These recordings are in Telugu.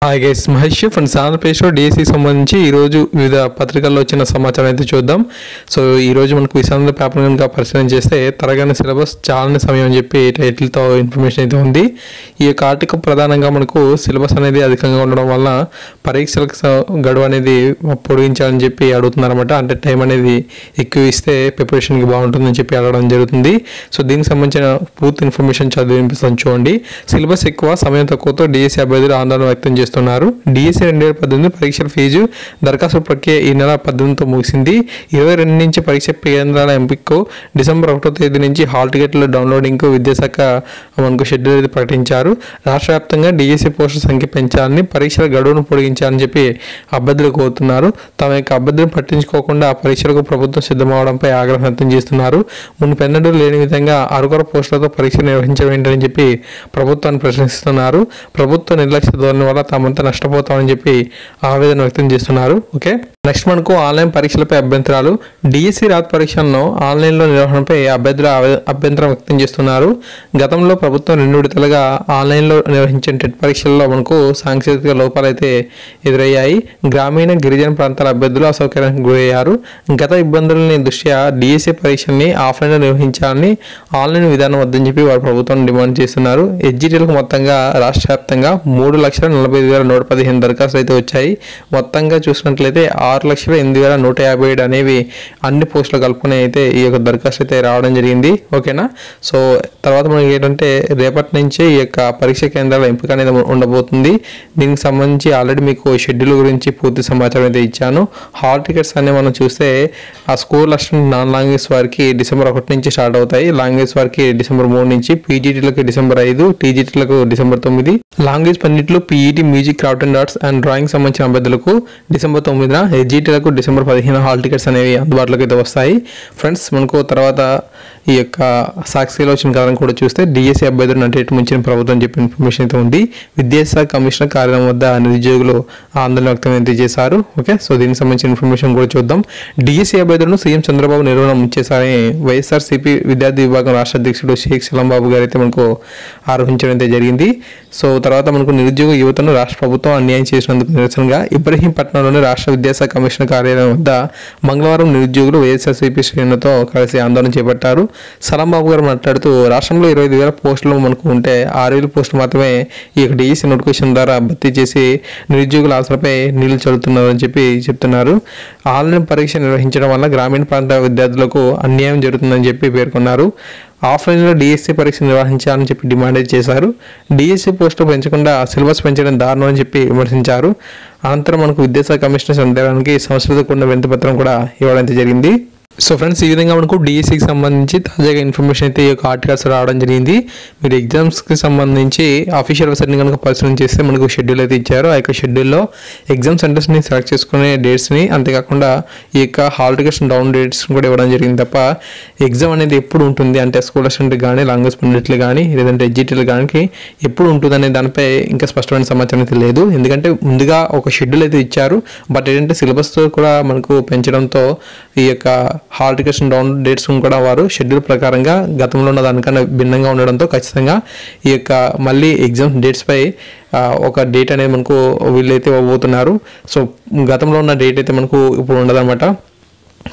హాయ్ గైస్, మహేష్ ఫ్రెండ్స్ ఆంధ్రప్రదేశ్లో డిఎస్సి సంబంధించి ఈరోజు వివిధ పత్రికల్లో వచ్చిన సమాచారం అయితే చూద్దాం. సో ఈరోజు మనకు విశాఖ పేపర్ కనుక పరిశీలన చేస్తే తరగని సిలబస్ చాలని సమయం అని చెప్పి టైటిల్తో ఇన్ఫర్మేషన్ అయితే ఉంది. ఈ యొక్క ఆర్టికల్ ప్రధానంగా మనకు సిలబస్ అనేది అధికంగా ఉండడం వల్ల పరీక్షలకు గడువు అనేది పొడిగించాలని చెప్పి అడుగుతున్నారన్నమాట. అంటే టైం అనేది ఎక్కువ ఇస్తే ప్రిపరేషన్కి బాగుంటుందని చెప్పి అడగడం జరుగుతుంది. సో దీనికి సంబంధించిన పూర్తి ఇన్ఫర్మేషన్ చదివి వినిపిస్తాను చూడండి. సిలబస్ ఎక్కువ, సమయం తక్కువతో డిఎస్సి అభ్యర్థులు ఆందోళన వ్యక్తం చేస్తున్నారు. డిఎస్సి 2018 పరీక్షల ఫీజు దరఖాస్తు ప్రక్రియ ఈ నెల 18తో ముగిసింది. 22 నుంచి పరీక్ష కేంద్రాల ఎంపికకు డిసెంబర్ 1వ తేదీ నుంచి హాల్ టికెట్ల డౌన్లోడింగ్కు విద్యాశాఖ మనకు షెడ్యూల్ అయితే ప్రకటించారు. రాష్ట్ర వ్యాప్తంగా డిఎస్సి పోస్టుల సంఖ్య పెంచాలని, పరీక్షల గడువును పొడిగించాలని చెప్పి అభ్యర్థులు కోరుతున్నారు. తమ యొక్క అభ్యర్థులను పట్టించుకోకుండా పరీక్షలకు ప్రభుత్వం సిద్ధమవడంపై ఆగ్రహం వ్యక్తం చేస్తున్నారు. మునుపెన్నడూ లేని విధంగా అరుకొర పోస్టులతో పరీక్ష నిర్వహించవేంటని చెప్పి ప్రభుత్వాన్ని ప్రశ్నిస్తున్నారు. ప్రభుత్వ నిర్లక్ష్య ధోరణి వల్ల తామంతా నష్టపోతామని చెప్పి ఆవేదన వ్యక్తం చేస్తున్నారు. ఓకే, నెక్స్ట్ మనకు ఆన్లైన్ పరీక్షలపై అభ్యంతరాలు. డిఎస్సి రాత పరీక్షలను ఆన్లైన్లో నిర్వహణపై అభ్యర్థులు అభ్యంతరం వ్యక్తం చేస్తున్నారు. గతంలో ప్రభుత్వం 2 విడతలుగా ఆన్లైన్లో నిర్వహించిన టెట్ పరీక్షల్లో మనకు సాంకేతిక లోపాలు అయితే ఎదురయ్యాయి. గ్రామీణ గిరిజన ప్రాంతాల అభ్యర్థులు అసౌకర్యానికి గురయ్యారు. గత ఇబ్బందులని దృష్ట్యా డిఎస్సి పరీక్షల్ని ఆఫ్లైన్లో నిర్వహించాలని, ఆన్లైన్ విధానం వద్దని చెప్పి వారు ప్రభుత్వం డిమాండ్ చేస్తున్నారు. ఎస్జిటిలకు మొత్తంగా రాష్ట్ర వ్యాప్తంగా 3,45,115 దరఖాస్తులు అయితే వచ్చాయి. మొత్తంగా చూసినట్లయితే 6,08,157 అనేవి అన్ని పోస్టులు కలుపుకొని అయితే ఈ యొక్క దరఖాస్తు అయితే రావడం జరిగింది. ఓకేనా, సో తర్వాత మనకి ఏంటంటే రేపటి నుంచి ఈ యొక్క పరీక్ష కేంద్రాల ఎంపిక అనేది ఉండబోతుంది. దీనికి సంబంధించి ఆల్రెడీ మీకు షెడ్యూల్ గురించి పూర్తి సమాచారం అయితే ఇచ్చాను. హాల్ టికెట్స్ అనేవి మనం చూస్తే ఆ స్కూల్ అసిస్టెంట్ నాన్ లాంగ్వేజ్ వారికి డిసెంబర్ 1 నుంచి స్టార్ట్ అవుతాయి. లాంగ్వేజ్ వారికి డిసెంబర్ 3 నుంచి, పీజీటీలకు డిసెంబర్ 5, టీజీటీలకు డిసెంబర్ 9, లాంగ్వేజ్ పండిట్లు PET, music, craft and arts and drawing సంబంధించిన అభ్యర్థులకు డిసెంబర్ 9న, ఎస్జిటీలకు డిసెంబర్ 15 హాల్ టికెట్స్ అనేవి అందుబాటులోకి అయితే వస్తాయి. ఫ్రెండ్స్, మనకు తర్వాత ఈ యొక్క సాక్షిలో వచ్చిన కారణం కూడా చూస్తే డిఎస్సి అభ్యర్థులను అంటే ముంచిన ప్రభుత్వం చెప్పిన ఇన్ఫర్మేషన్ అయితే ఉంది. విద్యాశాఖ కమిషనర్ కార్యాలయం వద్ద నిరుద్యోగులు ఆందోళన వ్యక్తం అయితే చేశారు. ఓకే, సో దీనికి సంబంధించిన ఇన్ఫర్మేషన్ కూడా చూద్దాం. డిఎస్సి అభ్యర్థులను సీఎం చంద్రబాబు నిర్వహణ ఉంచేశారని వైఎస్ఆర్సీపీ విద్యార్థి విభాగం రాష్ట్ర అధ్యక్షుడు షేక్ సలాం బాబు గారు అయితే మనకు ఆరోపించడం అయితే జరిగింది. సో తర్వాత మనకు నిరుద్యోగ యువతను రాష్ట్ర ప్రభుత్వం అన్యాయం చేసినందుకు నిరసనగా ఇబ్రహీంపట్నంలోని రాష్ట్ర విద్యాశాఖ కమిషనర్ కార్యాలయం వద్ద మంగళవారం నిరుద్యోగులు వైఎస్ఆర్సీపీ శ్రేణులతో కలిసి ఆందోళన చేపట్టారు. సలాం బాబు గారు మాట్లాడుతూ, రాష్ట్రంలో 25,000 పోస్టులు మనకు ఉంటే 6,000 పోస్టులు మాత్రమే ఈ యొక్క డిఎస్సి నోటిఫికేషన్ ద్వారా భర్తీ చేసి నిరుద్యోగుల ఆశలపై నీళ్లు చల్లుతున్నారని చెప్పి చెప్తున్నారు. ఆన్లైన్ పరీక్ష నిర్వహించడం వల్ల గ్రామీణ ప్రాంత విద్యార్థులకు అన్యాయం జరుగుతుందని చెప్పి పేర్కొన్నారు. ఆఫ్లైన్లో డిఎస్సి పరీక్ష నిర్వహించాలని చెప్పి డిమాండ్ చేశారు. డిఎస్సి పోస్టులు పెంచకుండా సిలబస్ పెంచడం దారుణం అని చెప్పి విమర్శించారు. అనంతరం మనకు విద్యాశాఖ కమిషనర్ సందేహానికి సంస్కృత కుండ వినతిపత్రం కూడా ఇవ్వడం జరిగింది. సో ఫ్రెండ్స్, ఈ విధంగా మనకు డిఎస్సికి సంబంధించి తాజాగా ఇన్ఫర్మేషన్ అయితే ఈ యొక్క ఆర్టికల్స్ రావడం జరిగింది. మీరు ఎగ్జామ్స్కి సంబంధించి అఫీషియల్ వెబ్సైట్ని కనుక పరిశీలన చేస్తే మనకు షెడ్యూల్ అయితే ఇచ్చారు. ఆ యొక్క షెడ్యూల్లో ఎగ్జామ్ సెంటర్స్ని సెలెక్ట్ చేసుకునే డేట్స్ని, అంతేకాకుండా ఈ యొక్క హాల్ టికెట్స్ డౌన్ డేట్స్ని కూడా ఇవ్వడం జరిగింది. తప్ప ఎగ్జామ్ అనేది ఎప్పుడు ఉంటుంది అంటే స్కూల్ అసిస్టెంట్ కానీ, లాంగ్వేజ్ పండిట్లు కానీ, లేదంటే ఎస్జిటీలు కానీ ఎప్పుడు ఉంటుంది అనే దానిపై ఇంకా స్పష్టమైన సమాచారం అయితే లేదు. ఎందుకంటే ముందుగా ఒక షెడ్యూల్ అయితే ఇచ్చారు. బట్ ఏంటంటే సిలబస్ కూడా మనకు పెంచడంతో ఈ యొక్క హాల్ టికెట్స్ డౌన్ డేట్స్ కూడా వారు షెడ్యూల్ ప్రకారంగా గతంలో ఉన్న దానికన్నా భిన్నంగా ఉండడంతో ఖచ్చితంగా ఈ యొక్క మళ్ళీ ఎగ్జామ్ డేట్స్పై ఒక డేట్ అనేది మనకు వీళ్ళైతే ఇవ్వబోతున్నారు. సో గతంలో ఉన్న డేట్ అయితే మనకు ఇప్పుడు ఉండదన్నమాట.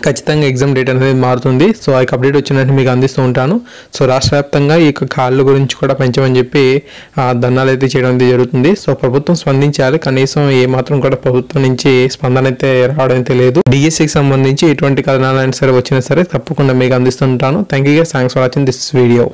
ఖచ్చితంగా ఎగ్జామ్ డేట్ అనేది మారుతుంది. సో ఆ యొక్క అప్డేట్ వచ్చినట్టు మీకు అందిస్తూ ఉంటాను. సో రాష్ట్ర వ్యాప్తంగా ఈ యొక్క కాళ్ళ గురించి కూడా పెంచమని చెప్పి ధర్నాలు అయితే చేయడం జరుగుతుంది. సో ప్రభుత్వం స్పందించాలి. కనీసం ఏ మాత్రం కూడా ప్రభుత్వం నుంచి స్పందన అయితే రావడం అయితే లేదు. డిఎస్సికి సంబంధించి ఎటువంటి కథనాలైనా సరే వచ్చినా సరే తప్పకుండా మీకు అందిస్తుంటాను. Thank you guys, thanks for watching this video.